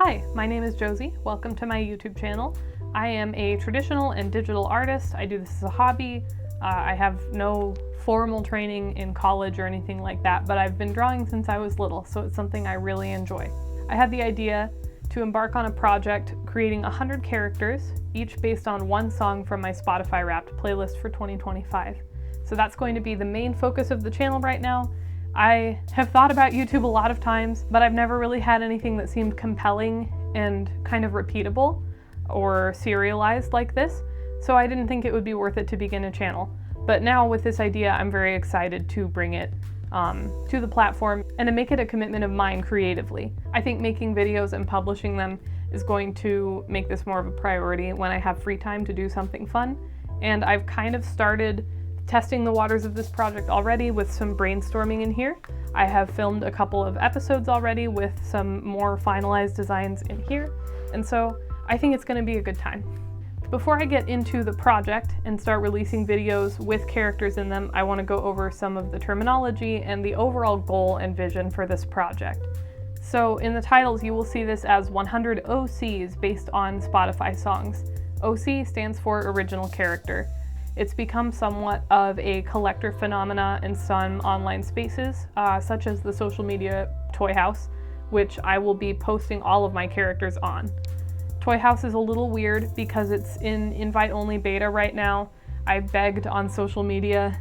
Hi, my name is Josie. Welcome to my YouTube channel. I am a traditional and digital artist. I do this as a hobby. I have no formal training in college or anything like that, but I've been drawing since I was little, so it's something I really enjoy. I had the idea to embark on a project creating 100 characters, each based on one song from my Spotify Wrapped playlist for 2025. So that's going to be the main focus of the channel right now. I have thought about YouTube a lot of times, but I've never really had anything that seemed compelling and kind of repeatable or serialized like this, so I didn't think it would be worth it to begin a channel. But now with this idea, I'm very excited to bring it to the platform and to make it a commitment of mine creatively. I think making videos and publishing them is going to make this more of a priority when I have free time to do something fun, and I've kind of started testing the waters of this project already with some brainstorming in here. I have filmed a couple of episodes already with some more finalized designs in here, and so I think it's going to be a good time. Before I get into the project and start releasing videos with characters in them, I want to go over some of the terminology and the overall goal and vision for this project. So in the titles, you will see this as 100 OCs based on Spotify songs. OC stands for original character. It's become somewhat of a collector phenomena in some online spaces, such as the social media Toy House, which I will be posting all of my characters on. Toy House is a little weird because it's in invite-only beta right now. I begged on social media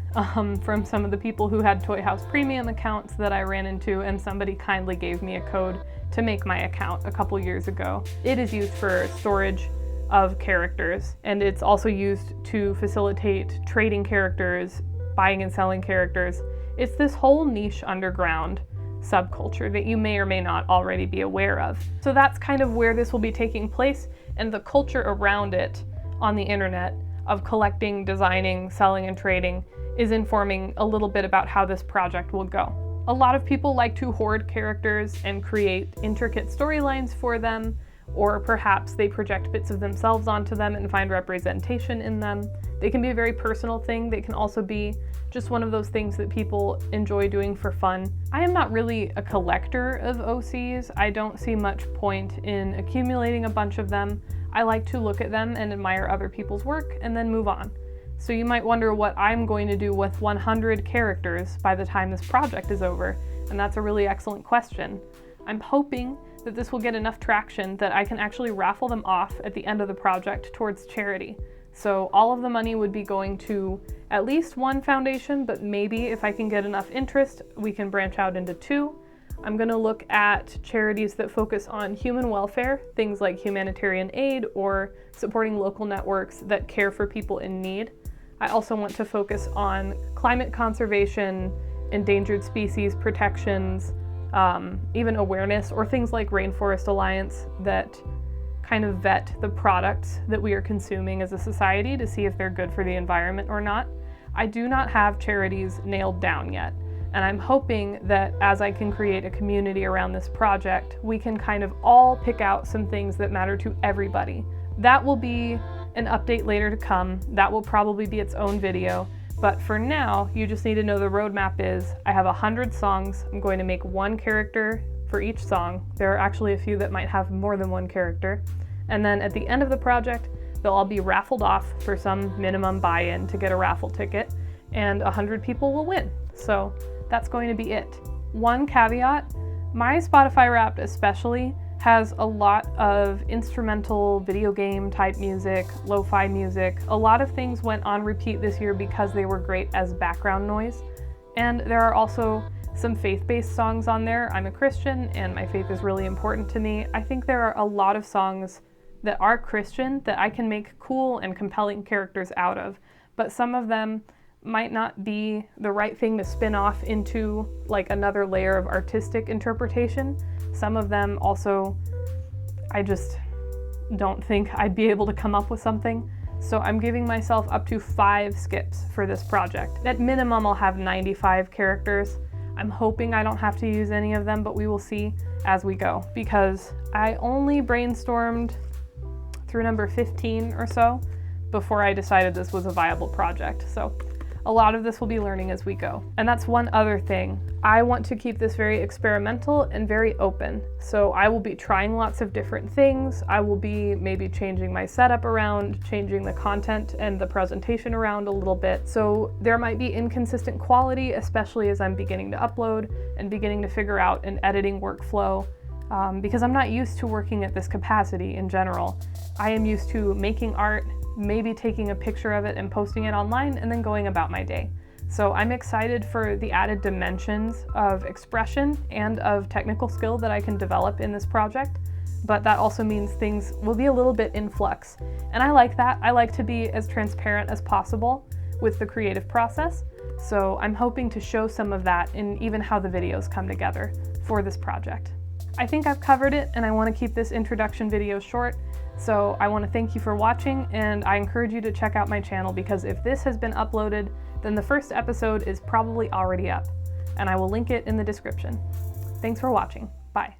from some of the people who had Toy House premium accounts that I ran into, and somebody kindly gave me a code to make my account a couple years ago. It is used for storage of characters, and it's also used to facilitate trading characters, buying and selling characters. It's this whole niche underground subculture that you may or may not already be aware of. So that's kind of where this will be taking place, and the culture around it on the internet of collecting, designing, selling, and trading is informing a little bit about how this project will go. A lot of people like to hoard characters and create intricate storylines for them, or perhaps they project bits of themselves onto them and find representation in them. They can be a very personal thing. They can also be just one of those things that people enjoy doing for fun. I am not really a collector of OCs. I don't see much point in accumulating a bunch of them. I like to look at them and admire other people's work and then move on. So you might wonder what I'm going to do with 100 characters by the time this project is over, and that's a really excellent question. I'm hoping that this will get enough traction that I can actually raffle them off at the end of the project towards charity. So all of the money would be going to at least one foundation, but maybe if I can get enough interest, we can branch out into two. I'm going to look at charities that focus on human welfare, things like humanitarian aid or supporting local networks that care for people in need. I also want to focus on climate conservation, endangered species protections, even awareness, or things like Rainforest Alliance that kind of vet the products that we are consuming as a society to see if they're good for the environment or not. I do not have charities nailed down yet, and I'm hoping that as I can create a community around this project, we can kind of all pick out some things that matter to everybody. That will be an update later to come. That will probably be its own video. But for now, you just need to know the roadmap is I have 100 songs. I'm going to make one character for each song. There are actually a few that might have more than one character. And then at the end of the project, they'll all be raffled off for some minimum buy-in to get a raffle ticket, and 100 people will win. So that's going to be it. One caveat, my Spotify Wrapped especially has a lot of instrumental video game type music, lo-fi music. A lot of things went on repeat this year because they were great as background noise. And there are also some faith-based songs on there. I'm a Christian and my faith is really important to me. I think there are a lot of songs that are Christian that I can make cool and compelling characters out of, but some of them might not be the right thing to spin off into like another layer of artistic interpretation. Some of them also, I just don't think I'd be able to come up with something. So I'm giving myself up to 5 skips for this project. At minimum, I'll have 95 characters. I'm hoping I don't have to use any of them, but we will see as we go, because I only brainstormed through number 15 or so before I decided this was a viable project. So a lot of this will be learning as we go. And that's one other thing. I want to keep this very experimental and very open. So I will be trying lots of different things. I will be maybe changing my setup around, changing the content and the presentation around a little bit. So there might be inconsistent quality, especially as I'm beginning to upload and beginning to figure out an editing workflow. Because I'm not used to working at this capacity in general. I am used to making art, maybe taking a picture of it and posting it online, and then going about my day. So I'm excited for the added dimensions of expression and of technical skill that I can develop in this project, but that also means things will be a little bit in flux. And I like that. I like to be as transparent as possible with the creative process. So I'm hoping to show some of that in even how the videos come together for this project. I think I've covered it, and I want to keep this introduction video short, so I want to thank you for watching, and I encourage you to check out my channel, because if this has been uploaded, then the first episode is probably already up, and I will link it in the description. Thanks for watching. Bye.